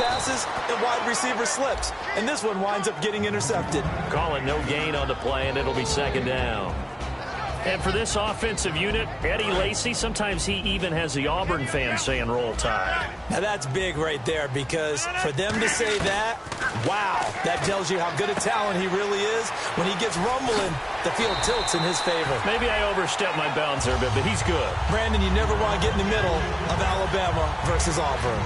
passes and wide receiver slips. And this one winds up getting intercepted. Call it no gain on the play, and it'll be second down. And for this offensive unit, Eddie Lacy, sometimes he even has the Auburn fans saying roll tide. Now that's big right there, because for them to say that, wow, that tells you how good a talent he really is. When he gets rumbling, the field tilts in his favor. Maybe I overstepped my bounds there a bit, but he's good. Brandon, you never want to get in the middle of Alabama versus Auburn.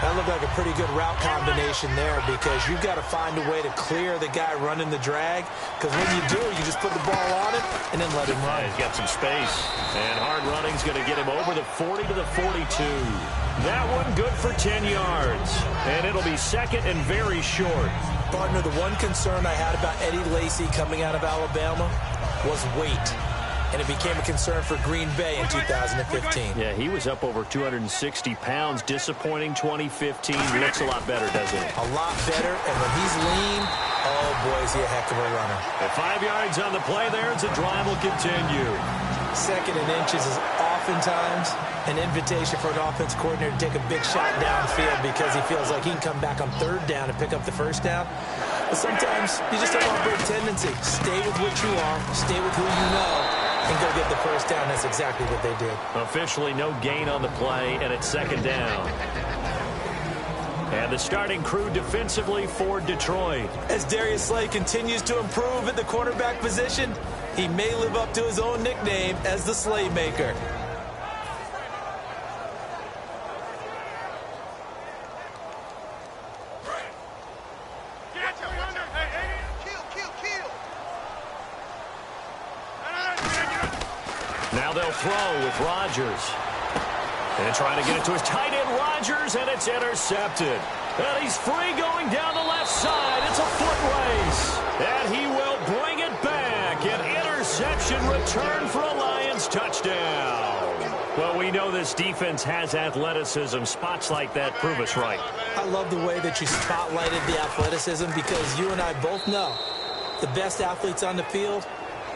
That looked like a pretty good route combination there, because you've got to find a way to clear the guy running the drag, because when you do, you just put the ball on him and then let him run. He's got some space, and hard running's going to get him over the 40 to the 42. That one good for 10 yards, and it'll be second and very short. Partner, the one concern I had about Eddie Lacy coming out of Alabama was weight. And it became a concern for Green Bay in 2015. Yeah, he was up over 260 pounds. Disappointing 2015. Looks a lot better, doesn't it? A lot better, and when he's lean, oh boy, is he a heck of a runner. At 5 yards on the play there, the drive will continue. Second and inches is oftentimes an invitation for an offense coordinator to take a big shot downfield, because he feels like he can come back on third down and pick up the first down. But sometimes you just don't want a big tendency. Stay with what you are, stay with who you know, and go get the first down. That's exactly what they did. Officially no gain on the play, and it's second down. And the starting crew defensively for Detroit. As Darius Slay continues to improve at the quarterback position, he may live up to his own nickname as the Slaymaker. Now they'll throw with Rodgers. And trying to get it to his tight end, Rodgers, and it's intercepted. And he's free going down the left side. It's a foot race. And he will bring it back. An interception return for a Lions touchdown. Well, we know this defense has athleticism. Spots like that prove us right. I love the way that you spotlighted the athleticism, because you and I both know the best athletes on the field,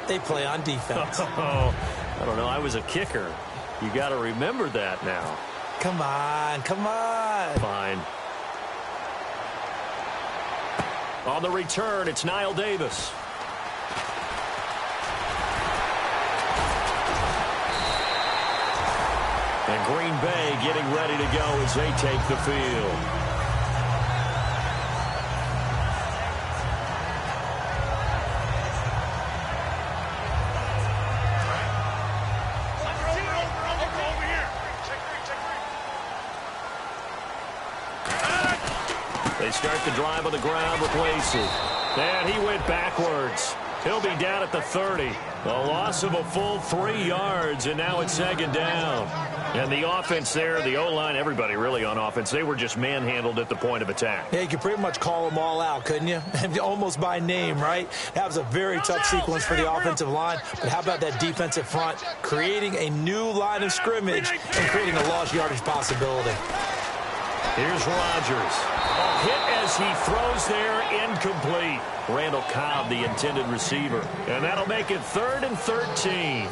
they play on defense. I don't know. I was a kicker. You got to remember that now. Come on, come on. Fine. On the return, it's Niall Davis. And Green Bay getting ready to go as they take the field. They start the drive on the ground with Lacy. And he went backwards. He'll be down at the 30. A loss of a full 3 yards, and now it's second down. And the offense there, the O-line, everybody really on offense, they were just manhandled at the point of attack. Yeah, you could pretty much call them all out, couldn't you? Almost by name, right? That was a very tough sequence for the offensive line. But how about that defensive front creating a new line of scrimmage and creating a lost yardage possibility? Here's Rodgers. A hit as he throws there, incomplete. Randall Cobb, the intended receiver. And that'll make it 3rd and 13.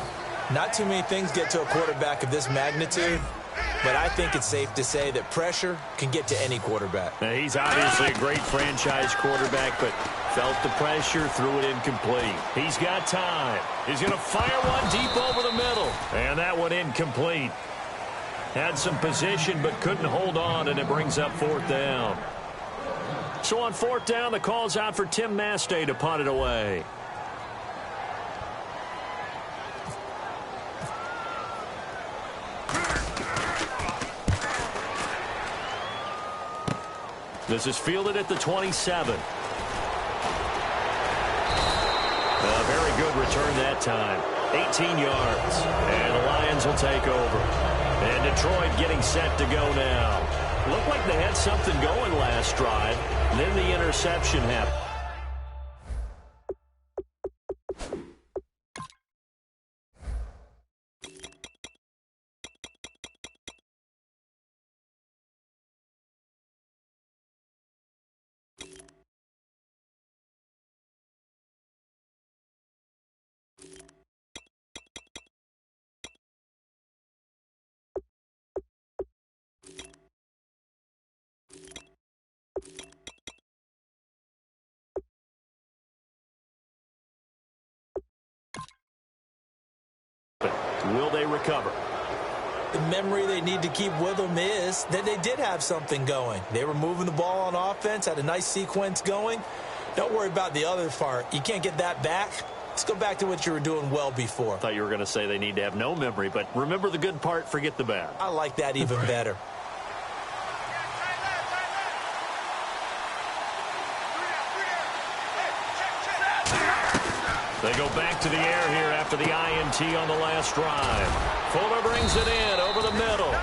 Not too many things get to a quarterback of this magnitude, but I think it's safe to say that pressure can get to any quarterback. Now, he's obviously a great franchise quarterback, but felt the pressure, threw it incomplete. He's got time. He's going to fire one deep over the middle. And that one incomplete. Had some position but couldn't hold on, and it brings up 4th down. So on 4th down, the call's out for Tim Mastay to punt it away. This is fielded at the 27. A very good return that time. 18 yards. And the Lions will take over. And Detroit getting set to go now. Looked like they had something going last drive. Then the interception happened. Will they recover? The memory they need to keep with them is that they did have something going. They were moving the ball on offense, had a nice sequence going. Don't worry about the other part. You can't get that back. Let's go back to what you were doing well before. I thought you were going to say they need to have no memory, but remember the good part, forget the bad. I like that even better. They go back to the air here after the INT on the last drive. Fuller brings it in over the middle.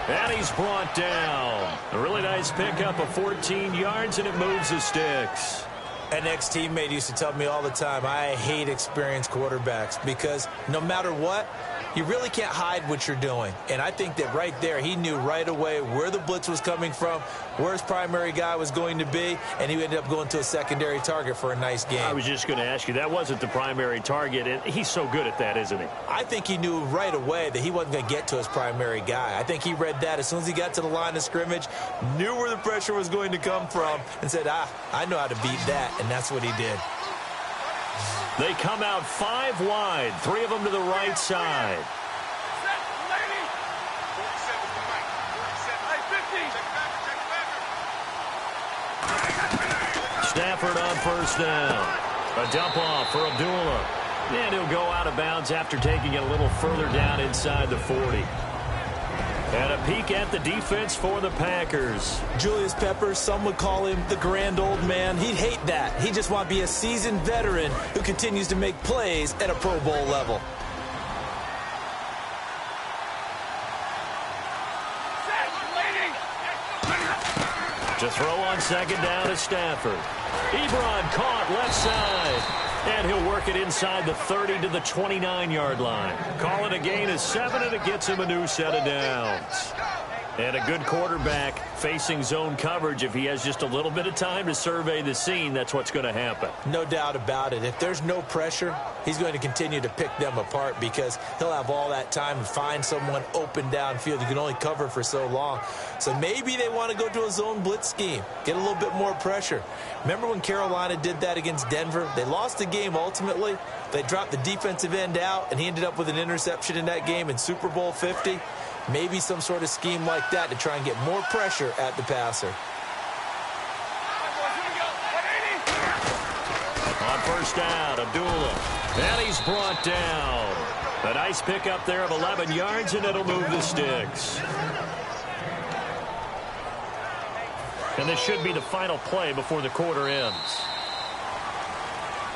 And he's brought down. A really nice pickup of 14 yards, and it moves the sticks. An ex-teammate used to tell me all the time, I hate experienced quarterbacks because no matter what, you really can't hide what you're doing. And I think that right there, he knew right away where the blitz was coming from, where his primary guy was going to be, and he ended up going to a secondary target for a nice game. I was just going to ask you, that wasn't the primary target, and he's so good at that, isn't he? I think he knew right away that he wasn't going to get to his primary guy. I think he read that as soon as he got to the line of scrimmage, knew where the pressure was going to come from, and said, I know how to beat that, and that's what he did. They come out 5 wide, 3 of them to the right side. Stafford on first down. A dump off for Abdullah. And he'll go out of bounds after taking it a little further down inside the 40. And a peek at the defense for the Packers. Julius Peppers, some would call him the grand old man. He'd hate that. He just want to be a seasoned veteran who continues to make plays at a Pro Bowl level. To throw on second down to Stafford. Ebron caught left side. And he'll work it inside the 30 to the 29-yard line. Call it a gain of 7, and it gets him a new set of downs. And a good quarterback facing zone coverage. If he has just a little bit of time to survey the scene, that's what's going to happen. No doubt about it. If there's no pressure, he's going to continue to pick them apart because he'll have all that time to find someone open downfield. You can only cover for so long. So maybe they want to go to a zone blitz scheme, get a little bit more pressure. Remember when Carolina did that against Denver? They lost the game ultimately. They dropped the defensive end out, and he ended up with an interception in that game in Super Bowl 50. Maybe some sort of scheme like that to try and get more pressure at the passer. On first down, Abdullah. And he's brought down. A nice pickup there of 11 yards, and it'll move the sticks. And this should be the final play before the quarter ends.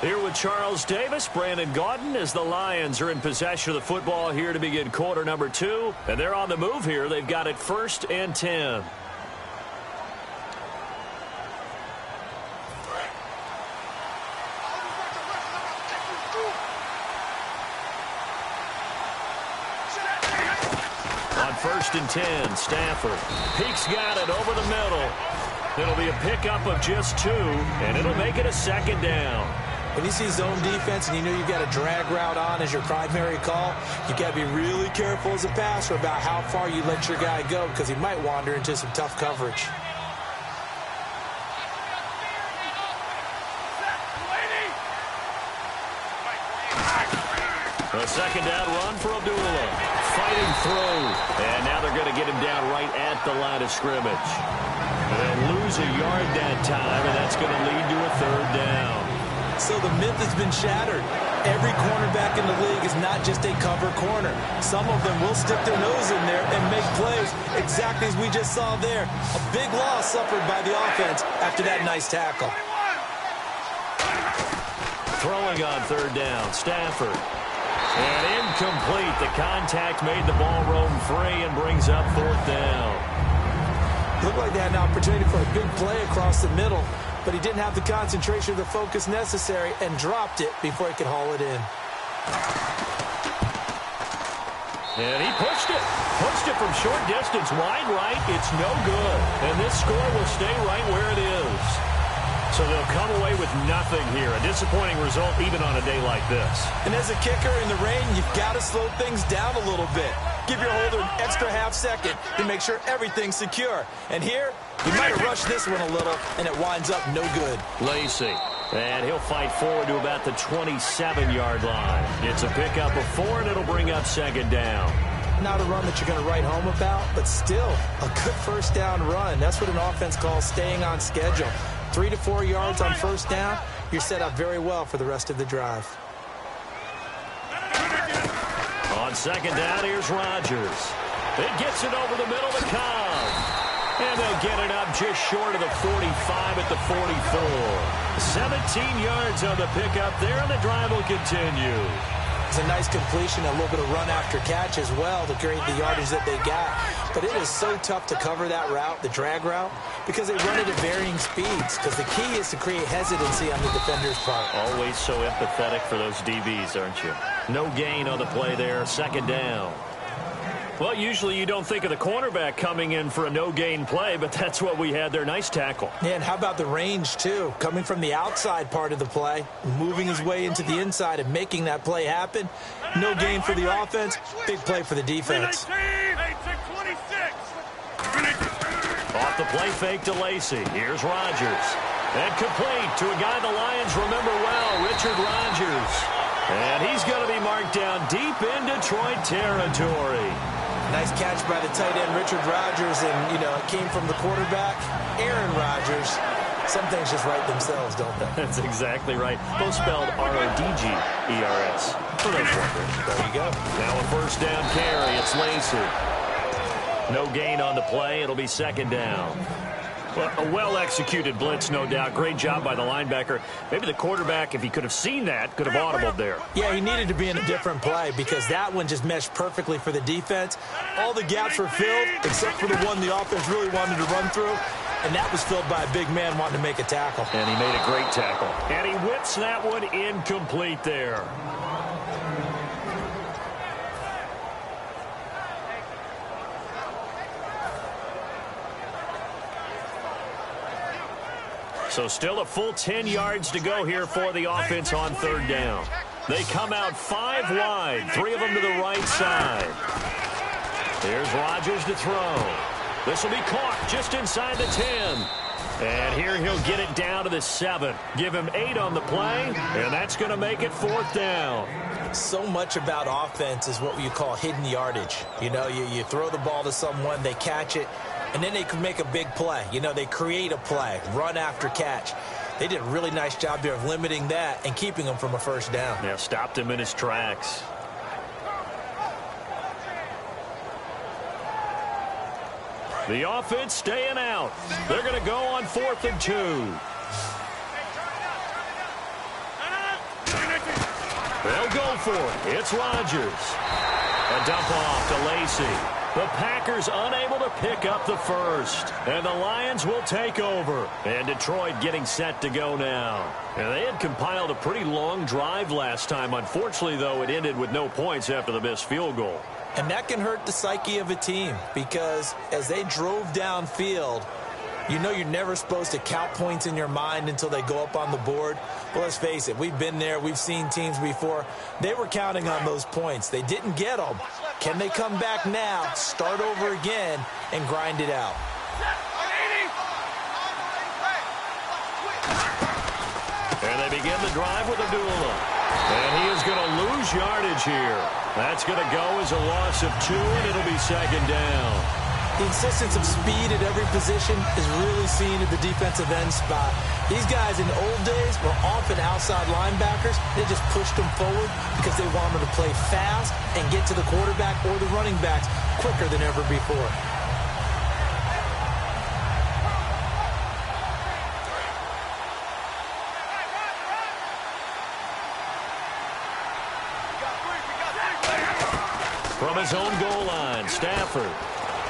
Here with Charles Davis, Brandon Gaudin, as the Lions are in possession of the football here to begin quarter number 2. And they're on the move here. They've got it 1st and 10. On 1st and 10, Stafford. Peek's got it over the middle. It'll be a pickup of just 2, and it'll make it a 2nd down. When you see zone defense and you know you've got a drag route on as your primary call, you've got to be really careful as a passer about how far you let your guy go because he might wander into some tough coverage. A 2nd down run for Abdullah. Fighting through. And now they're going to get him down right at the line of scrimmage. They'll lose a yard that time, and that's going to lead to a 3rd down. So the myth has been shattered. Every cornerback in the league is not just a cover corner. Some of them will stick their nose in there and make plays exactly as we just saw there. A big loss suffered by the offense after that nice tackle. Throwing on 3rd down, Stafford. And incomplete. The contact made the ball roam free and brings up 4th down. Looked like they had an opportunity for a big play across the middle, but he didn't have the concentration or the focus necessary and dropped it before he could haul it in. And he pushed it. Pushed it from short distance, wide right. It's no good. And this score will stay right where it is. So they'll come away with nothing here. A disappointing result even on a day like this. And as a kicker in the rain, you've got to slow things down a little bit. Give your holder an extra half-second to make sure everything's secure. And here, you might have rushed this one a little, and it winds up no good. Lacey And he'll fight forward to about the 27-yard line. It's a pickup of 4, and it'll bring up second down. Not a run that you're going to write home about, but still a good first down run. That's what an offense calls staying on schedule. 3 to 4 yards on first down, you're set up very well for the rest of the drive. On second down, here's Rodgers. It gets it over the middle to Cobb. And they'll get it up just short of the 45 at the 44. 17 yards on the pickup there, and the drive will continue. It's a nice completion, a little bit of run after catch as well to create the yardage that they got. But it is so tough to cover that route, the drag route, because they run it at varying speeds. Because the key is to create hesitancy on the defender's part. Always so empathetic for those DBs, aren't you? No gain on the play there, second down. Well, usually you don't think of the cornerback coming in for a no-gain play, but that's what we had there. Nice tackle. Yeah, and how about the range, too? Coming from the outside part of the play, moving his way into the inside and making that play happen. No gain for the offense, big play for the defense. Off the play fake to Lacy. Here's Rodgers. And complete to a guy the Lions remember well, Richard Rodgers. And he's going to be marked down deep in Detroit territory. Nice catch by the tight end, Richard Rodgers, and, you know, it came from the quarterback, Aaron Rodgers. Some things just write themselves, don't they? That's exactly right. Both spelled R-O-D-G-E-R-S. For those wondering. There you go. Now a first down carry. It's Lacy. No gain on the play. It'll be second down. Well, a well-executed blitz, no doubt. Great job by the linebacker. Maybe the quarterback, if he could have seen that, could have audibled there. Yeah, he needed to be in a different play because that one just meshed perfectly for the defense. All the gaps were filled except for the one the offense really wanted to run through, and that was filled by a big man wanting to make a tackle. And he made a great tackle. And he whips that one incomplete there. So still a full 10 yards to go here for the offense on third down. They come out 5 wide, 3 of them to the right side. Here's Rodgers to throw. This will be caught just inside the 10. And here he'll get it down to the 7. Give him 8 on the play, and that's going to make it 4th down. So much about offense is what you call hidden yardage. You know, you throw the ball to someone, they catch it, and then they can make a big play. You know, they create a play, run after catch. They did a really nice job there of limiting that and keeping him from a first down. Yeah, stopped him in his tracks. The offense staying out. They're going to go on 4th and 2. They'll go for it. It's Rodgers. A dump off to Lacy. The Packers unable to pick up the first. And the Lions will take over. And Detroit getting set to go now. And they had compiled a pretty long drive last time. Unfortunately, though, it ended with no points after the missed field goal. And that can hurt the psyche of a team because as they drove downfield, you know you're never supposed to count points in your mind until they go up on the board. Well, let's face it, we've been there. We've seen teams before. They were counting on those points. They didn't get them. Can they come back now, start over again, and grind it out? And they begin the drive with Abdullah. And he is going to lose yardage here. That's going to go as a loss of 2, and it'll be second down. The insistence of speed at every position is really seen at the defensive end spot. These guys in the old days were often outside linebackers. They just pushed them forward because they wanted to play fast and get to the quarterback or the running backs quicker than ever before. From his own goal line, Stafford.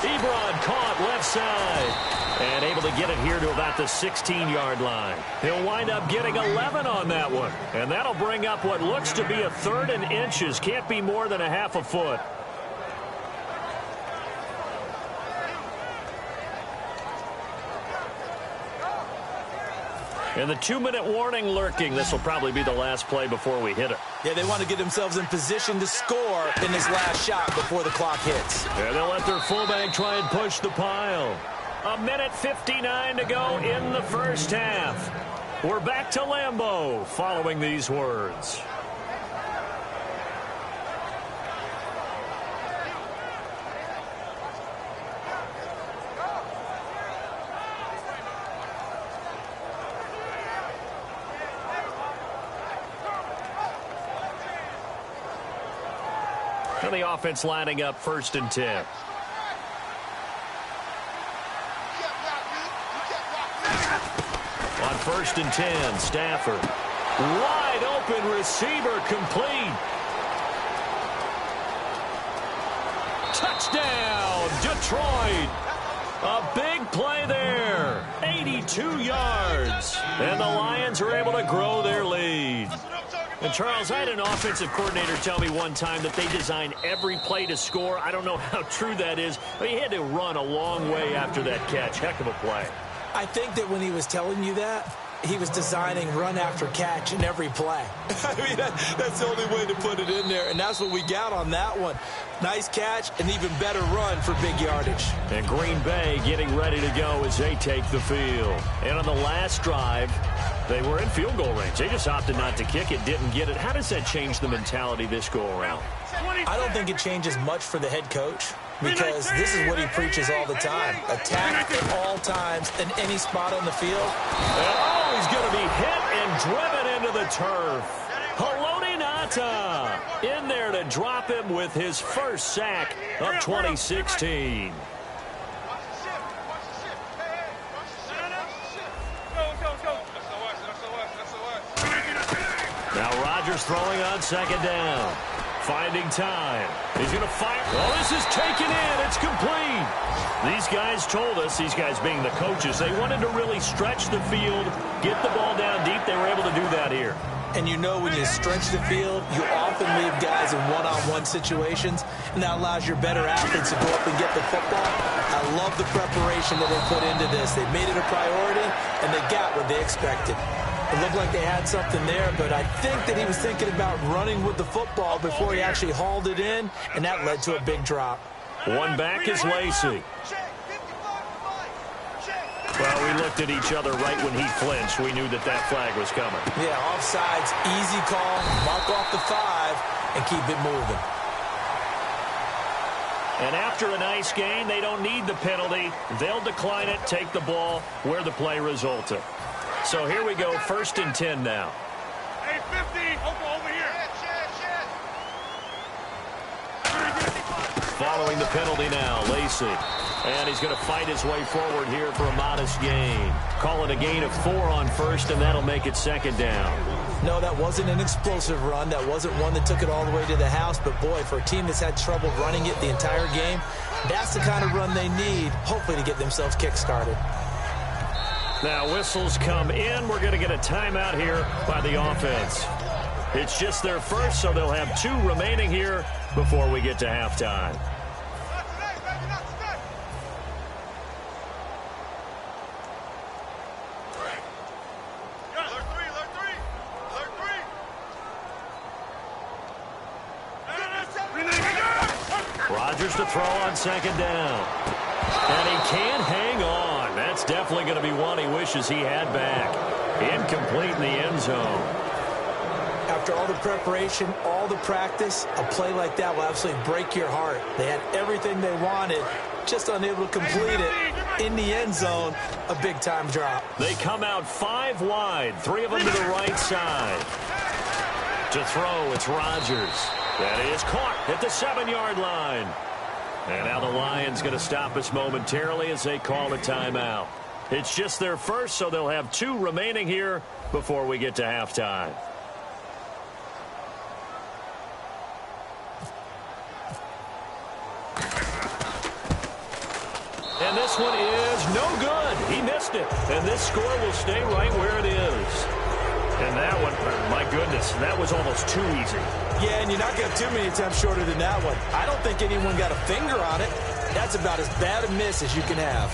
Ebron caught left side and able to get it here to about the 16-yard line. He'll wind up getting 11 on that one, and that'll bring up what looks to be a 3rd and inches. Can't be more than a half a foot. And the 2-minute warning lurking. This will probably be the last play before we hit it. Yeah, they want to get themselves in position to score in this last shot before the clock hits. And they'll let their fullback try and push the pile. 1:59 to go in the first half. We're back to Lambeau following these words. And the offense lining up 1st and 10. On 1st and 10, Stafford. Wide open receiver, complete. Touchdown, Detroit. A big play there. 82 yards. And the Lions are able to grow their lead. And, Charles, I had an offensive coordinator tell me one time that they design every play to score. I don't know how true that is, but he had to run a long way after that catch. Heck of a play. I think that when he was telling you that, he was designing run after catch in every play. I mean, that's the only way to put it in there, and that's what we got on that one. Nice catch, and even better run for big yardage. And Green Bay getting ready to go as they take the field. And on the last drive, they were in field goal range. They just opted not to kick it, didn't get it. How does that change the mentality this go-around? I don't think it changes much for the head coach, because this is what he preaches all the time. Attack at all times in any spot on the field. And oh, he's going to be hit and driven into the turf. Haloti Ngata in there to drop him with his first sack of 2016. Now Rodgers throwing on 2nd down. Finding time. He's going to fire. Oh, this is taken in. It's complete. These guys told us, these guys being the coaches, they wanted to really stretch the field, get the ball down deep. They were able to do that here. And you know when you stretch the field, you often leave guys in one-on-one situations, and that allows your better athletes to go up and get the football. I love the preparation that they put into this. They made it a priority, and they got what they expected. It looked like they had something there, but I think that he was thinking about running with the football before he actually hauled it in, and that led to a big drop. One back is Lacy. Well, we looked at each other right when he flinched. We knew that that flag was coming. Yeah, offsides, easy call, mark off the 5, and keep it moving. And after a nice gain, they don't need the penalty. They'll decline it, take the ball where the play resulted. So here we go, 1st and 10 now. Hey, 50, over here. Following the penalty now, Lacy. And he's going to fight his way forward here for a modest gain. Call it a gain of 4 on 1st, and that'll make it 2nd down. No, that wasn't an explosive run. That wasn't one that took it all the way to the house. But, boy, for a team that's had trouble running it the entire game, that's the kind of run they need, hopefully, to get themselves kick-started. Now whistles come in. We're going to get a timeout here by the offense. It's just their first, so they'll have 2 remaining here before we get to halftime. Rodgers to throw on 2nd down. And he can't hang on. That's definitely going to be one he wishes he had back. Incomplete in the end zone. After all the preparation, all the practice, a play like that will absolutely break your heart. They had everything they wanted, just unable to complete it. In the end zone, a big-time drop. They come out 5 wide, 3 of them to the right side. To throw, it's Rodgers. That is caught at the 7-yard line. And now the Lions going to stop us momentarily as they call a timeout. It's just their first, so they'll have 2 remaining here before we get to halftime. And this one is no good. He missed it. And this score will stay right where it is. And that one, my goodness, that was almost too easy. Yeah, and you're not going to have too many attempts shorter than that one. I don't think anyone got a finger on it. That's about as bad a miss as you can have.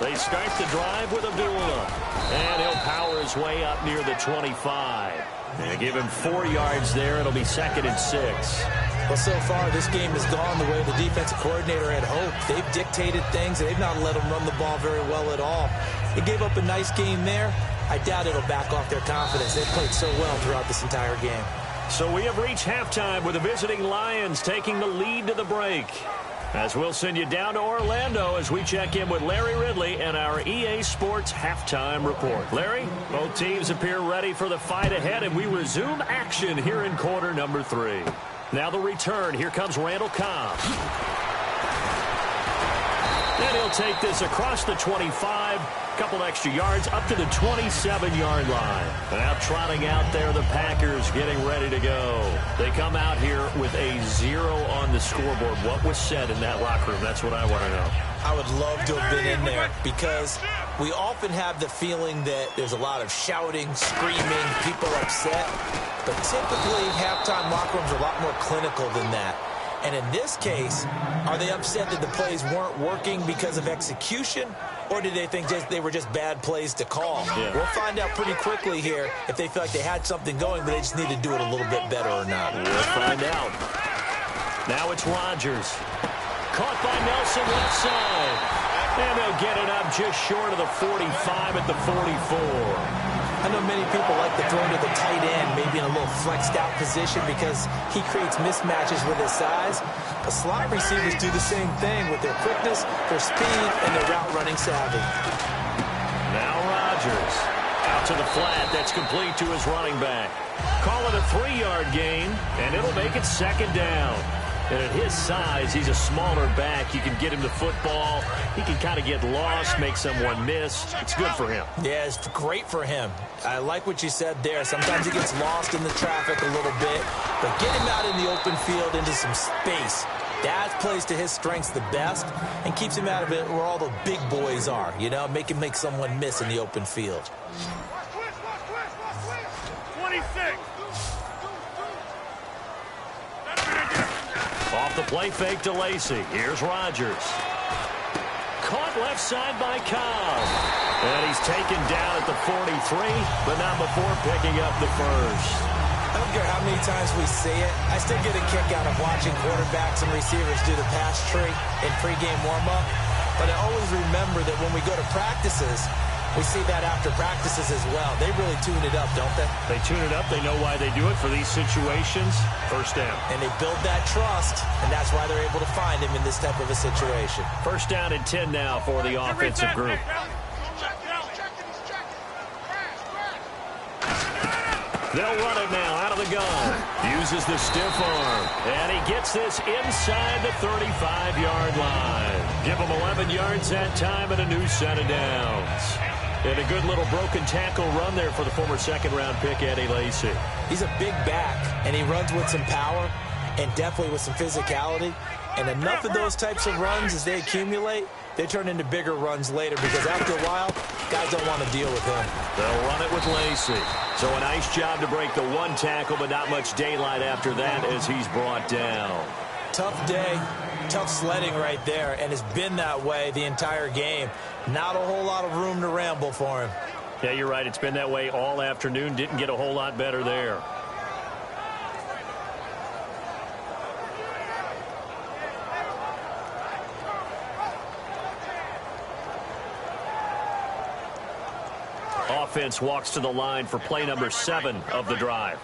They start the drive with Abdullah. And he'll power his way up near the 25. And give him 4 yards there. It'll be 2nd and 6. Well, so far, this game has gone the way the defensive coordinator had hoped. They've dictated things. They've not let them run the ball very well at all. They gave up a nice game there. I doubt it'll back off their confidence. They've played so well throughout this entire game. So we have reached halftime with the visiting Lions taking the lead to the break. As we'll send you down to Orlando as we check in with Larry Ridley and our EA Sports halftime report. Larry, both teams appear ready for the fight ahead, and we resume action here in quarter number 3. Now the return. Here comes Randall Cobb. And he'll take this across the 25. Couple extra yards up to the 27-yard line. Now trotting out there, the Packers getting ready to go. They come out here with a 0 on the scoreboard. What was said in that locker room? That's what I want to know. I would love to have been in there because we often have the feeling that there's a lot of shouting, screaming, people upset. But typically, halftime locker rooms are a lot more clinical than that. And in this case, are they upset that the plays weren't working because of execution? Or did they think they were just bad plays to call? Yeah. We'll find out pretty quickly here if they feel like they had something going, but they just need to do it a little bit better or not. We'll find out. Now it's Rodgers. Caught by Nelson left side. And they'll get it up just short of the 45 at the 44. I know many people like to throw to the tight end, maybe in a little flexed out position because he creates mismatches with his size. But slot receivers do the same thing with their quickness, their speed, and their route running savvy. Now Rodgers out to the flat. That's complete to his running back. Call it a 3-yard gain, and it'll make it 2nd down. And at his size, he's a smaller back. You can get him the football. He can kind of get lost, make someone miss. It's good for him. Yeah, it's great for him. I like what you said there. Sometimes he gets lost in the traffic a little bit. But get him out in the open field into some space. That plays to his strengths the best and keeps him out of it where all the big boys are. You know, make him make someone miss in the open field. 26. Off the play fake to Lacy. Here's Rodgers. Caught left side by Cobb. And he's taken down at the 43, but not before picking up the first. I don't care how many times we see it. I still get a kick out of watching quarterbacks and receivers do the pass tree in pregame warm-up. But I always remember that when we go to practices, we see that after practices as well. They really tune it up, don't they? They tune it up. They know why they do it for these situations. First down. And they build that trust, and that's why they're able to find him in this type of a situation. First down and 10 now for the offensive group. They'll run it now out of the gun. Uses the stiff arm. And he gets this inside the 35-yard line. Give him 11 yards that time and a new set of downs. And a good little broken tackle run there for the former second-round pick, Eddie Lacy. He's a big back, and he runs with some power and definitely with some physicality. And enough of those types of runs, as they accumulate, they turn into bigger runs later because after a while, guys don't want to deal with him. They'll run it with Lacy. So a nice job to break the one tackle, but not much daylight after that as he's brought down. Tough day, tough sledding right there, and it's been that way the entire game. Not a whole lot of room to ramble for him. Yeah, you're right. It's been that way all afternoon. Didn't get a whole lot better there. Offense walks to the line for play number 7 of the drive.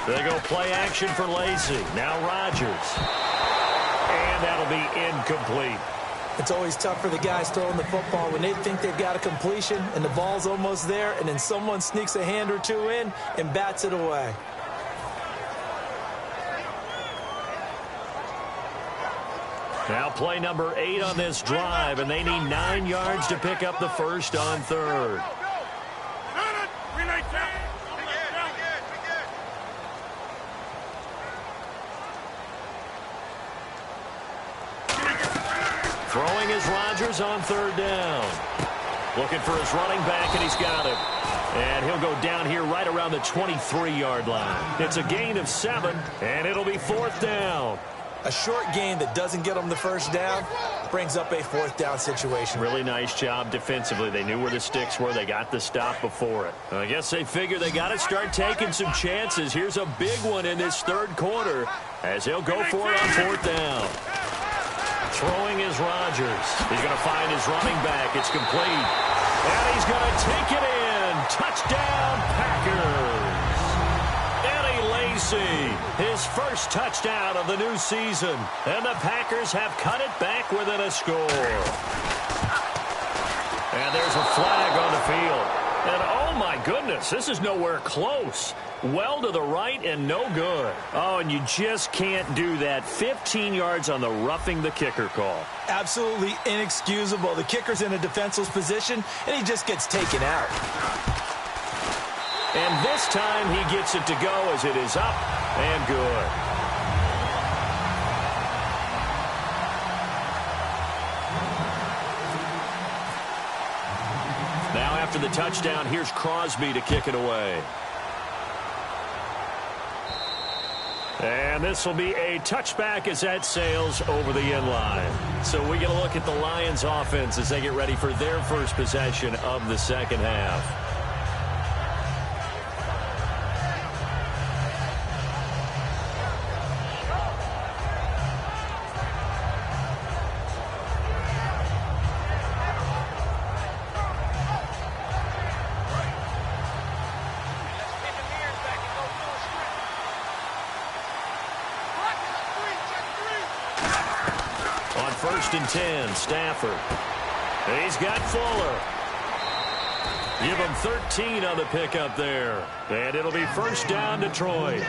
They go play action for Lacy. Now Rodgers. And that'll be incomplete. It's always tough for the guys throwing the football when they think they've got a completion and the ball's almost there, and then someone sneaks a hand or two in and bats it away. Now play number 8 on this drive, and they need 9 yards to pick up the first on third. Throwing is Rodgers on third down. Looking for his running back, and he's got him. And he'll go down here right around the 23-yard line. It's a gain of 7, and it'll be 4th down. A short gain that doesn't get them the first down brings up a fourth down situation. Really nice job defensively. They knew where the sticks were. They got the stop before it. I guess they figure they got to start taking some chances. Here's a big one in this third quarter as he'll go for it on fourth down. Throwing is Rodgers. He's going to find his running back. It's complete. And he's going to take it in. Touchdown, Packers. His first touchdown of the new season. And the Packers have cut it back within a score. And there's a flag on the field. And oh my goodness, this is nowhere close. Well to the right and no good. Oh, and you just can't do that. 15 yards on the roughing the kicker call. Absolutely inexcusable. The kicker's in a defenseless position, and he just gets taken out. And this time he gets it to go as it is up and good. Now after the touchdown, here's Crosby to kick it away. And this will be a touchback as that sails over the end line. So we get a look at the Lions offense as they get ready for their first possession of the second half. First and 10, Stafford. He's got Fuller. Give him 13 on the pickup there. And it'll be first down, Detroit.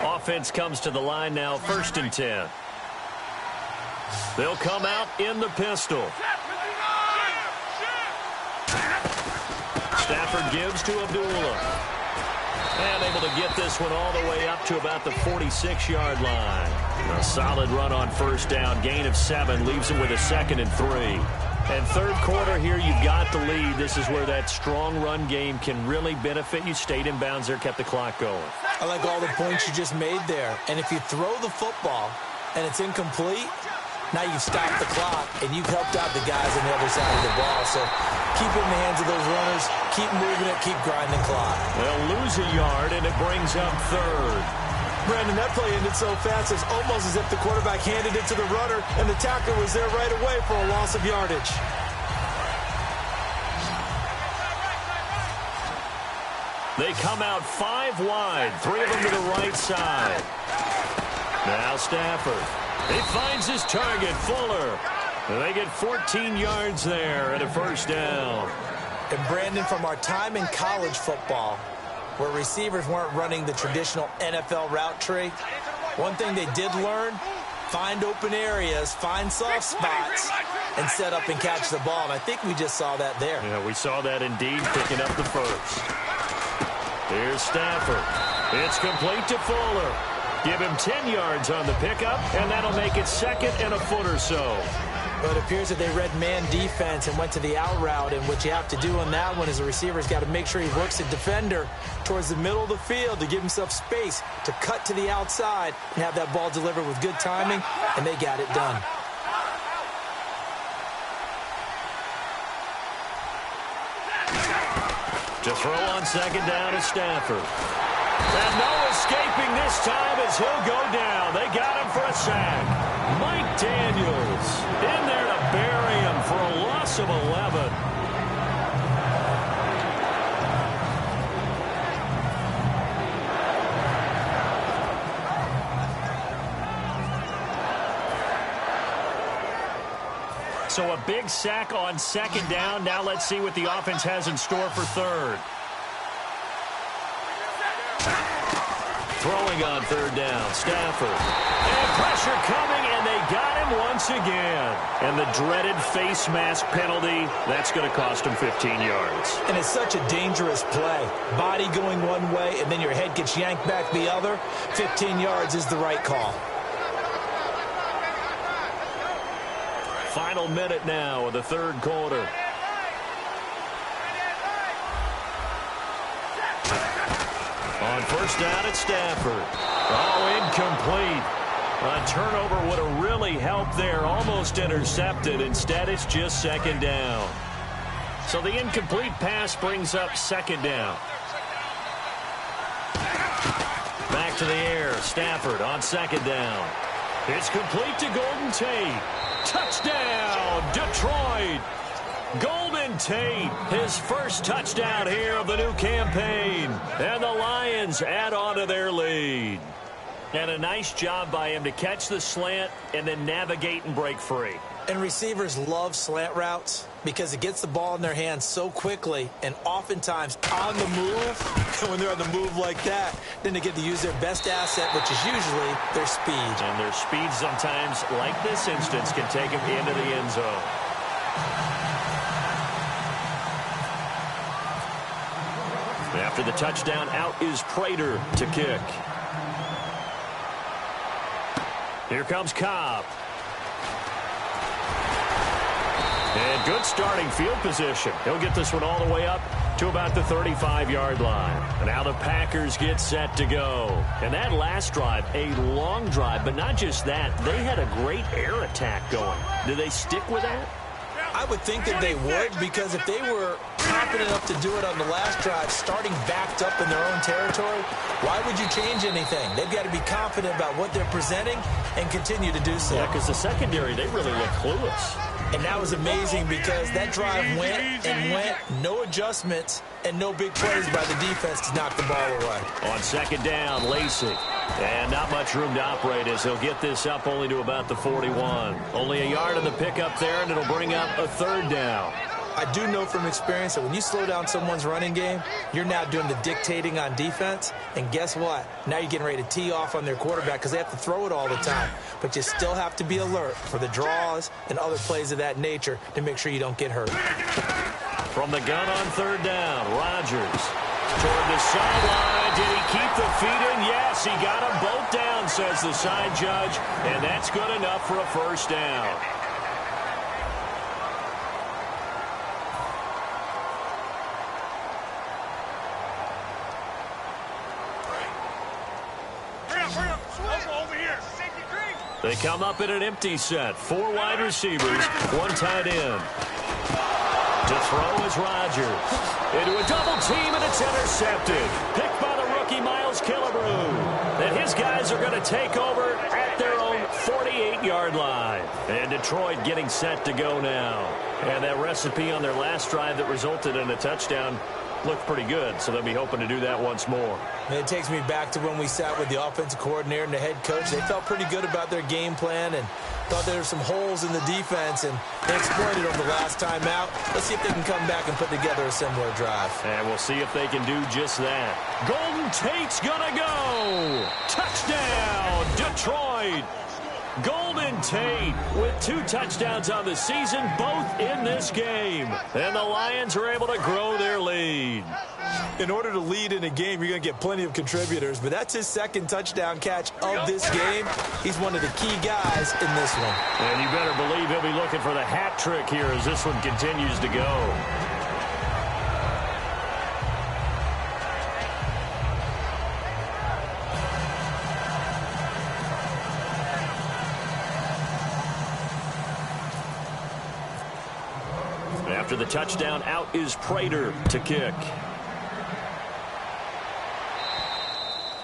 Offense comes to the line now, first and 10. They'll come out in the pistol. Stafford gives to Abdullah. And able to get this one all the way up to about the 46-yard line. A solid run on first down. Gain of 7 leaves him with a 2nd and 3. And third quarter here, you've got the lead. This is where that strong run game can really benefit you. Stayed in bounds there, kept the clock going. I like all the points you just made there. And if you throw the football and it's incomplete, now you've stopped the clock and you've helped out the guys on the other side of the ball. So keep it in the hands of those runners. Keep moving it. Keep grinding clock. They'll lose a yard, and it brings up third. Brandon, that play ended so fast, it's almost as if the quarterback handed it to the runner, and the tackler was there right away for a loss of yardage. They come out 5 wide, 3 of them to the right side. Now Stafford. He finds his target, Fuller. And they get 14 yards there and a first down. And Brandon, from our time in college football, where receivers weren't running the traditional NFL route tree, one thing they did learn, find open areas, find soft spots, and set up and catch the ball. And I think we just saw that there. Yeah, we saw that indeed, picking up the first. Here's Stafford. It's complete to Fuller. Give him 10 yards on the pickup, and that'll make it 2nd and a foot or so. But it appears that they read man defense and went to the out route, and what you have to do on that one is the receiver's got to make sure he works the defender towards the middle of the field to give himself space to cut to the outside and have that ball delivered with good timing, and they got it done. To throw on second down is Stafford. And no escaping this time as he'll go down. They got him for a sack. Mike Daniels in there to bury him for a loss of 11. So a big sack on second down. Now let's see what the offense has in store for third. Throwing on third down, Stafford. And pressure coming, and they got him once again. And the dreaded face mask penalty, that's going to cost him 15 yards. And it's such a dangerous play. Body going one way, and then your head gets yanked back the other. 15 yards is the right call. final minute now of the third quarter. On first down at Stafford. Oh, incomplete. A turnover would have really helped there. Almost intercepted. Instead, it's just second down. So the incomplete pass brings up second down. Back to the air. Stafford on second down. It's complete to Golden Tate. Touchdown, Detroit. Golden Tate, his first touchdown here of the new campaign. And the Lions add on to their lead. And a nice job by him to catch the slant and then navigate and break free. And receivers love slant routes because it gets the ball in their hands so quickly and oftentimes on the move. And when they're on the move like that, then they get to use their best asset, which is usually their speed. And their speed sometimes, like this instance, can take them into the end zone. After the touchdown, out is Prater to kick. Here comes Cobb. And good starting field position. He'll get this one all the way up to about the 35-yard line. And now the Packers get set to go. And that last drive, a long drive, but not just that. They had a great air attack going. Do they stick with that? I would think that they would, because if they were confident enough to do it on the last drive, starting backed up in their own territory, why would you change anything? They've got to be confident about what they're presenting and continue to do so. Yeah, because the secondary, they really look clueless. And that was amazing because that drive went and went, no adjustments, and no big plays by the defense to knock the ball away. On second down, Lacey. And not much room to operate as he'll get this up only to about the 41. Only a yard in the pickup there, and it'll bring up a third down. I do know from experience that when you slow down someone's running game, you're now doing the dictating on defense. And guess what? Now you're getting ready to tee off on their quarterback because they have to throw it all the time. But you still have to be alert for the draws and other plays of that nature to make sure you don't get hurt. From the gun on third down, Rodgers toward the sideline. Did he keep the feet in? Yes, he got them both down, says the side judge. And that's good enough for a first down. They come up in an empty set. 4 wide receivers, 1 tight end. To throw is Rodgers. Into a double team, and it's intercepted. Picked by the rookie, Miles Killebrew. And his guys are going to take over at their own 48-yard line. And Detroit getting set to go now. And that recipe on their last drive that resulted in a touchdown looked pretty good, so they'll be hoping to do that once more. And it takes me back to when we sat with the offensive coordinator and the head coach. They felt pretty good about their game plan and thought there were some holes in the defense, and they exploited them the last time out. Let's see if they can come back and put together a similar drive. And we'll see if they can do just that. Golden Tate's gonna go! Touchdown, Detroit! Golden Tate with 2 touchdowns on the season, both in this game. And the Lions are able to grow their lead. In order to lead in a game, you're going to get plenty of contributors, but that's his second touchdown catch of this game. He's one of the key guys in this one. And you better believe he'll be looking for the hat trick here as this one continues to go. After the touchdown, out is Prater to kick.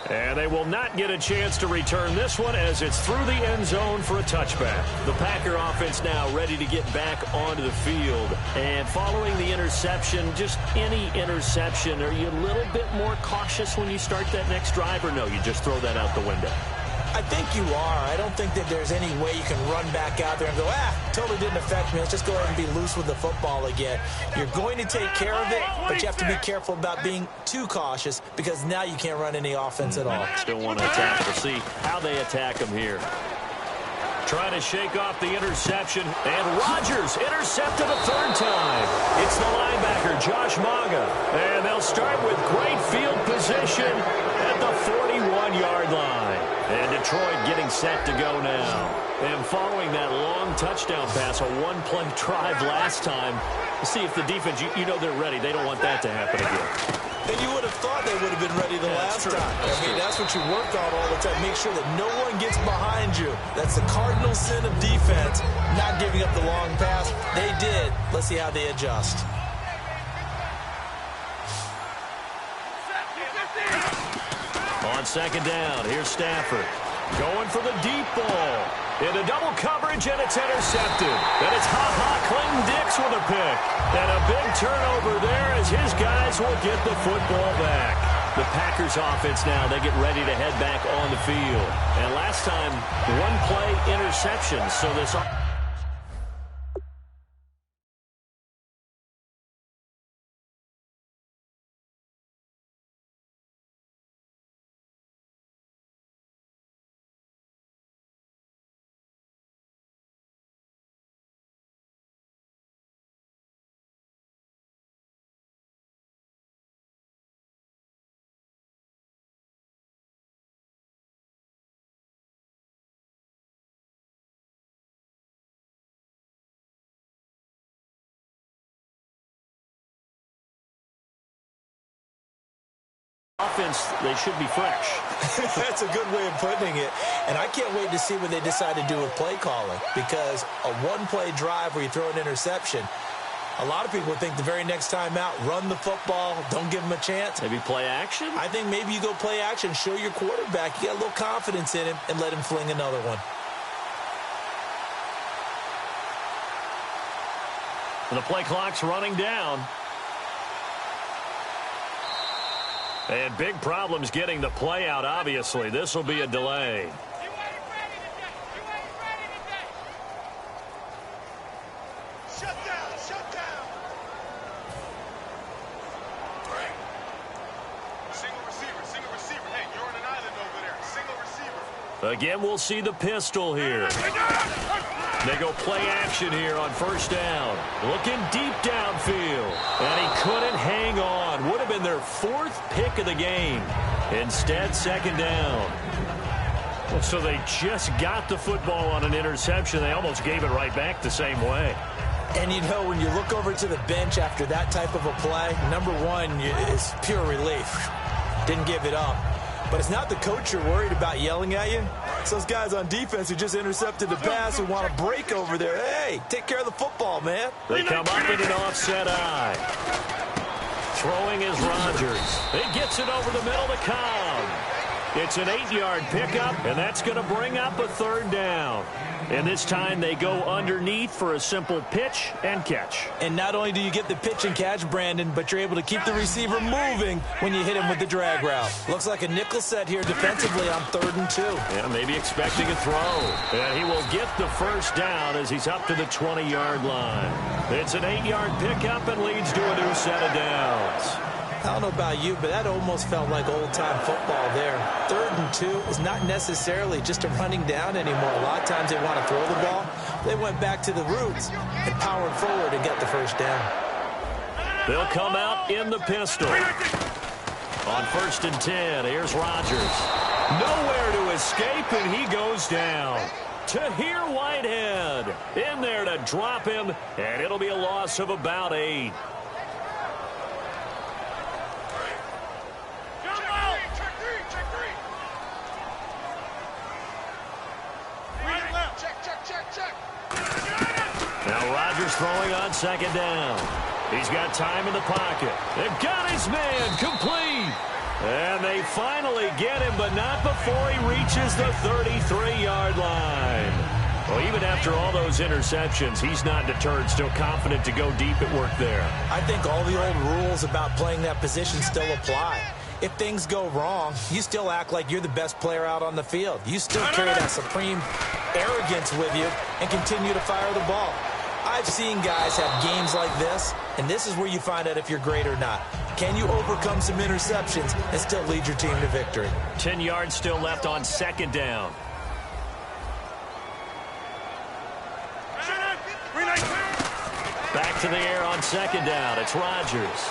And they will not get a chance to return this one as it's through the end zone for a touchback. The Packer offense now ready to get back onto the field. And following the interception, just any interception, are you a little bit more cautious when you start that next drive, or no, you just throw that out the window? I think you are. I don't think that there's any way you can run back out there and go, totally didn't affect me. Let's just go ahead and be loose with the football again. You're going to take care of it, but you have to be careful about being too cautious because now you can't run any offense at all. Still want to attack. We'll see how they attack them here. Trying to shake off the interception, and Rodgers intercepted a third time. It's the linebacker, Josh Maga, and they'll start with great field position at the 41-yard line. And Detroit getting set to go now. And following that long touchdown pass, a one-play drive last time, see if the defense, you know they're ready. They don't want that to happen again. And you would have thought they would have been ready the last time. I mean, that's what you work on all the time. Make sure that no one gets behind you. That's the cardinal sin of defense, not giving up the long pass. They did. Let's see how they adjust. On second down, here's Stafford. Going for the deep ball. Into double coverage, and it's intercepted. And it's Clinton Dix with a pick. And a big turnover there as his guys will get the football back. The Packers offense now, they get ready to head back on the field. And last time, one-play interception. So this... offense, they should be fresh. That's a good way of putting it. And I can't wait to see what they decide to do with play calling, because a one-play drive where you throw an interception, a lot of people think the very next time out, run the football, don't give them a chance. Maybe play action? I think maybe you go play action, show your quarterback you got a little confidence in him, and let him fling another one. The play clock's running down. And big problems getting the play out, obviously. This will be a delay. Shut down, shut down. Single receiver. Hey, you're on an island over there. Single receiver. Again, we'll see the pistol here. They go play action here on first down. Looking deep downfield. And he couldn't hang on. Would have been their fourth pick of the game. Instead, second down. So they just got the football on an interception. They almost gave it right back the same way. And, you know, when you look over to the bench after that type of a play, number one is pure relief. Didn't give it up. But it's not the coach you're worried about yelling at you. It's those guys on defense who just intercepted the pass who want to break over there. Hey, take care of the football, man. They come up in an offset eye. Throwing is Rodgers. He gets it over the middle to Cobb. It's an 8-yard pickup, and that's going to bring up a third down. And this time they go underneath for a simple pitch and catch. And not only do you get the pitch and catch, Brandon, but you're able to keep the receiver moving when you hit him with the drag route. Looks like a nickel set here defensively on 3rd and 2. Yeah, maybe expecting a throw. And he will get the first down as he's up to the 20-yard line. It's an 8-yard pickup and leads to a new set of downs. I don't know about you, but that almost felt like old-time football there. 3rd and 2 is not necessarily just a running down anymore. A lot of times they want to throw the ball. They went back to the roots and powered forward and got the first down. They'll come out in the pistol. On 1st and 10, here's Rodgers. Nowhere to escape, and he goes down. Tahir Whitehead in there to drop him, and it'll be a loss of about 8. Now Rodgers throwing on 2nd down. He's got time in the pocket. They've got his man complete. And they finally get him, but not before he reaches the 33-yard line. Well, even after all those interceptions, he's not deterred, still confident to go deep at work there. I think all the old rules about playing that position still apply. If things go wrong, you still act like you're the best player out on the field. You still carry that supreme arrogance with you and continue to fire the ball. I've seen guys have games like this, and this is where you find out if you're great or not. Can you overcome some interceptions and still lead your team to victory? 10 yards still left on 2nd down. Back to the air on 2nd down. It's Rodgers.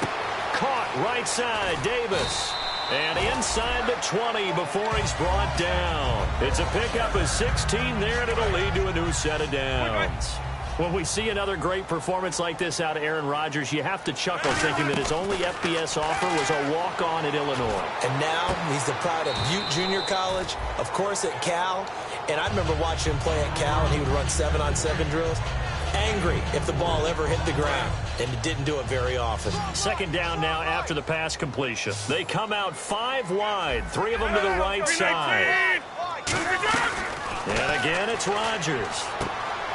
Caught right side, Davis. And inside the 20 before he's brought down. It's a pickup of 16 there, and it'll lead to a new set of downs. When we see another great performance like this out of Aaron Rodgers, you have to chuckle thinking that his only FBS offer was a walk-on at Illinois. And now he's the pride of Butte Junior College, of course at Cal. And I remember watching him play at Cal, and he would run 7-on-7 drills. Angry if the ball ever hit the ground, and it didn't do it very often. Second down now after the pass completion. They come out 5 wide, 3 of them to the right side. And again, it's Rodgers.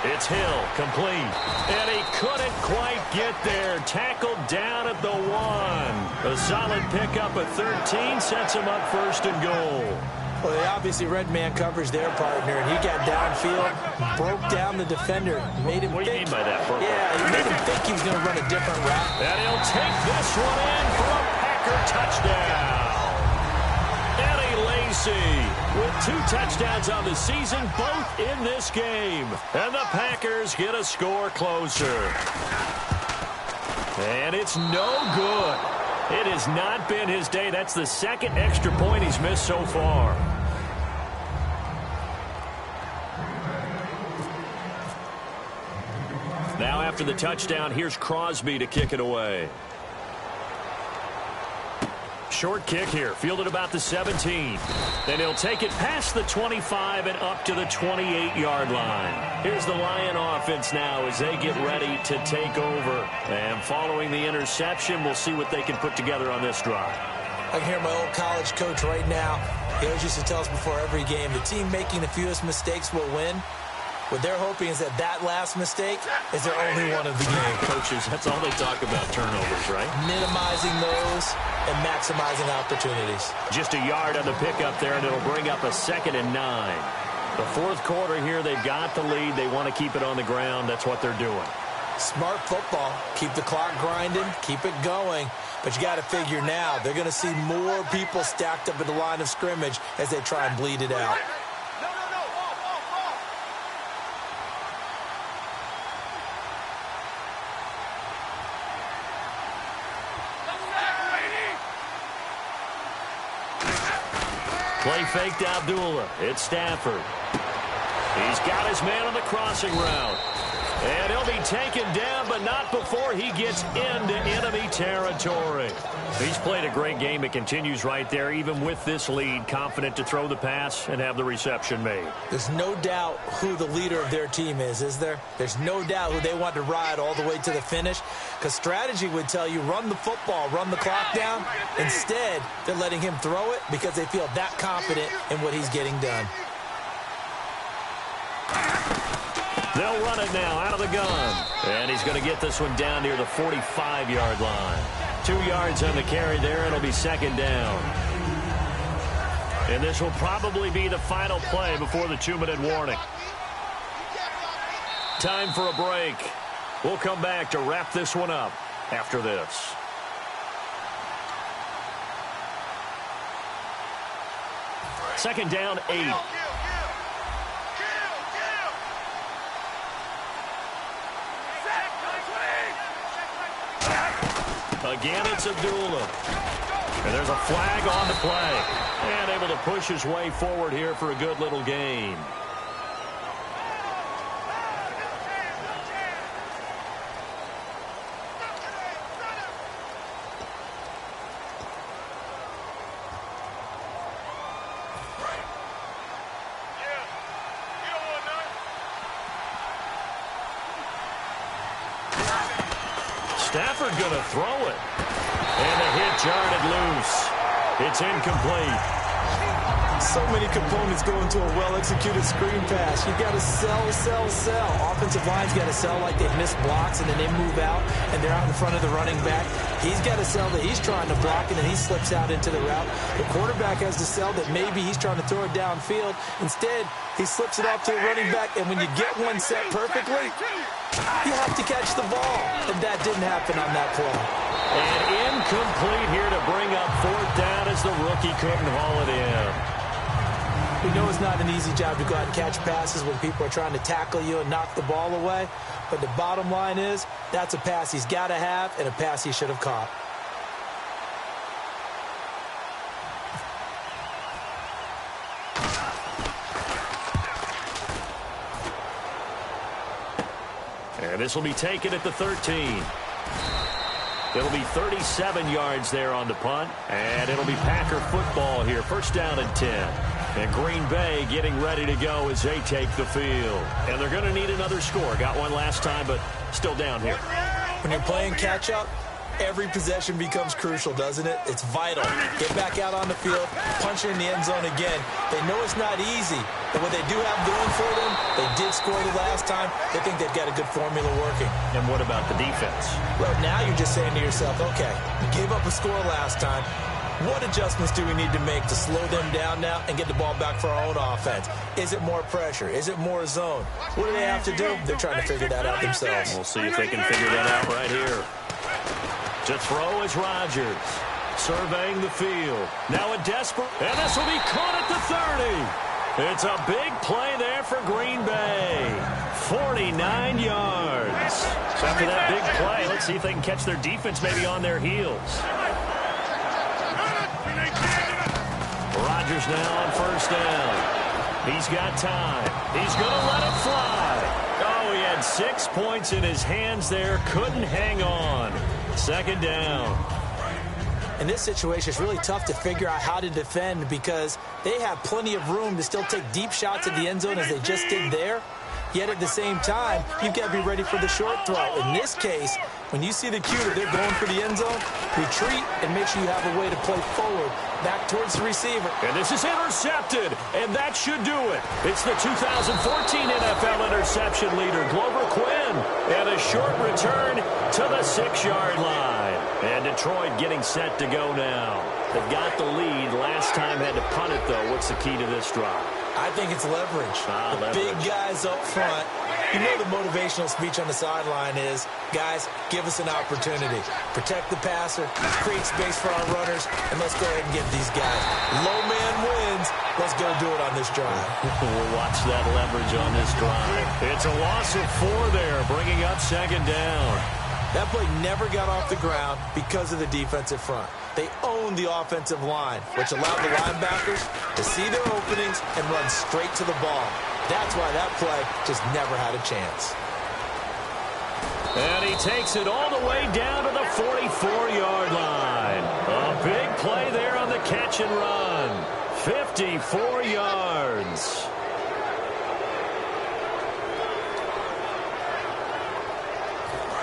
It's Hill, complete. And he couldn't quite get there. Tackled down at the 1. A solid pickup of 13 sets him up first and goal. Well, they obviously red man coverage their partner, and he got downfield, broke down the defender, made him What do you mean by that, Burke? Yeah, he made him think he was going to run a different route. And he'll take this one in for a Packer touchdown. Eddie Lacy with 2 touchdowns on the season, both in this game. And the Packers get a score closer. And it's no good. It has not been his day. That's the second extra point he's missed so far. Now after the touchdown, here's Crosby to kick it away. Short kick here, fielded about the 17. Then he'll take it past the 25 and up to the 28-yard line. Here's the Lion offense now as they get ready to take over. And following the interception, we'll see what they can put together on this drive. I can hear my old college coach right now. He always used to tell us before every game, the team making the fewest mistakes will win. What they're hoping is that last mistake is their only one of the game. Coaches, that's all they talk about, turnovers, right? Minimizing those and maximizing opportunities. Just a yard on the pickup there, and it'll bring up a 2nd and 9. The fourth quarter here, they've got the lead. They want to keep it on the ground. That's what they're doing. Smart football. Keep the clock grinding. Keep it going. But you got to figure now, they're going to see more people stacked up at the line of scrimmage as they try and bleed it out. Play fake to Abdullah. It's Stafford. He's got his man on the crossing route. And he'll be taken down, but not before he gets into enemy territory. He's played a great game. It continues right there, even with this lead, confident to throw the pass and have the reception made. There's no doubt who the leader of their team is there? There's no doubt who they want to ride all the way to the finish, because strategy would tell you run the football, run the clock down. Instead, they're letting him throw it because they feel that confident in what he's getting done. They'll run it now out of the gun. And he's going to get this one down near the 45-yard line. 2 yards on the carry there. It'll be 2nd down. And this will probably be the final play before the 2-minute warning. Time for a break. We'll come back to wrap this one up after this. Second down, 8. Again, it's Abdullah. And there's a flag on the play. And able to push his way forward here for a good little gain. Stafford going to throw it. And the hit jarred it loose. It's incomplete. So many components go into a well-executed screen pass. You got to sell. Offensive line's got to sell like they've missed blocks, and then they move out, and they're out in front of the running back. He's got to sell that he's trying to block, and then he slips out into the route. The quarterback has to sell that maybe he's trying to throw it downfield. Instead, he slips it off to the running back, and when you get one set perfectly, you have to catch the ball. And that didn't happen on that play. And incomplete here to bring up 4th down as the rookie couldn't haul it in. We know it's not an easy job to go out and catch passes when people are trying to tackle you and knock the ball away. But the bottom line is, that's a pass he's got to have and a pass he should have caught. And this will be taken at the 13. It'll be 37 yards there on the punt. And it'll be Packer football here. First down and 10. And Green Bay getting ready to go as they take the field. And they're going to need another score. Got one last time, but still down here. When you're playing catch-up, every possession becomes crucial, doesn't it? It's vital. Get back out on the field, punch it in the end zone again. They know it's not easy, but what they do have going for them, they did score the last time. They think they've got a good formula working. And what about the defense? Well, now you're just saying to yourself, okay, we gave up a score last time. What adjustments do we need to make to slow them down now and get the ball back for our own offense? Is it more pressure? Is it more zone? What do they have to do? They're trying to figure that out themselves. We'll see if they can figure that out right here. To throw is Rodgers. Surveying the field. Now a desperate, and this will be caught at the 30. It's a big play there for Green Bay. 49 yards. So after that big play, let's see if they can catch their defense maybe on their heels. Rodgers now on first down. He's got time. He's going to let it fly. Oh, he had 6 points in his hands there. Couldn't hang on. Second down. In this situation, it's really tough to figure out how to defend because they have plenty of room to still take deep shots at the end zone as they just did there. Yet at the same time, you've got to be ready for the short throw. In this case, when you see the cue that they're going for the end zone, retreat and make sure you have a way to play forward, back towards the receiver. And this is intercepted, and that should do it. It's the 2014 NFL interception leader, Glover Quinn, and a short return to the 6-yard line. And Detroit getting set to go now. They've got the lead. Last time had to punt it, though. What's the key to this drive? I think it's leverage. The big guys up front. You know the motivational speech on the sideline is, guys, give us an opportunity. Protect the passer, create space for our runners, and let's go ahead and get these guys. Low man wins. Let's go do it on this drive. We'll watch that leverage on this drive. It's a loss of 4 there, bringing up second down. That play never got off the ground because of the defensive front. They owned the offensive line, which allowed the linebackers to see their openings and run straight to the ball. That's why that play just never had a chance. And he takes it all the way down to the 44-yard line. A big play there on the catch and run. 54 yards.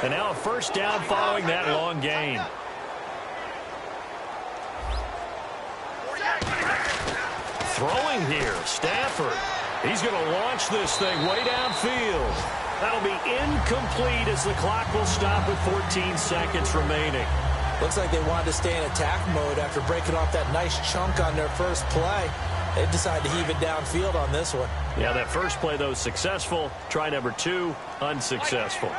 And now a first down following that long gain. Throwing here, Stafford. He's going to launch this thing way downfield. That'll be incomplete as the clock will stop with 14 seconds remaining. Looks like they wanted to stay in attack mode after breaking off that nice chunk on their first play. They decided to heave it downfield on this one. Yeah, that first play, though, successful. Try number 2, unsuccessful.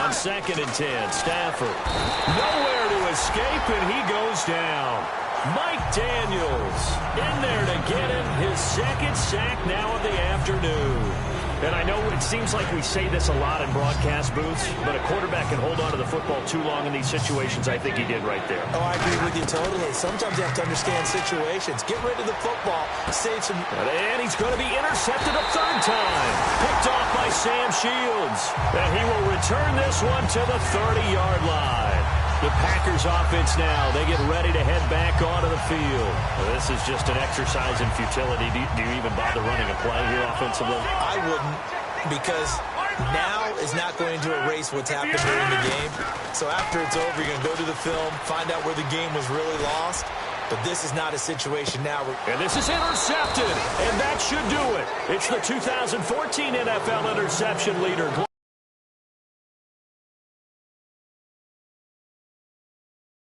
On second and 10, Stafford. Nowhere to escape, and he goes down. Mike Daniels in there to get him his second sack now of the afternoon. And I know it seems like we say this a lot in broadcast booths, but a quarterback can hold on to the football too long in these situations. I think he did right there. Oh, I agree with you totally. Sometimes you have to understand situations. Get rid of the football. Save some. And he's going to be intercepted a third time. Picked off by Sam Shields. And he will return this one to the 30-yard line. The Packers offense now, they get ready to head back onto the field. Well, this is just an exercise in futility. Do you even bother running a play here offensively? I wouldn't, because now is not going to erase what's happened during the game. So after it's over, you're going to go to the film, find out where the game was really lost. But this is not a situation now. And this is intercepted, and that should do it. It's the 2014 NFL interception leader,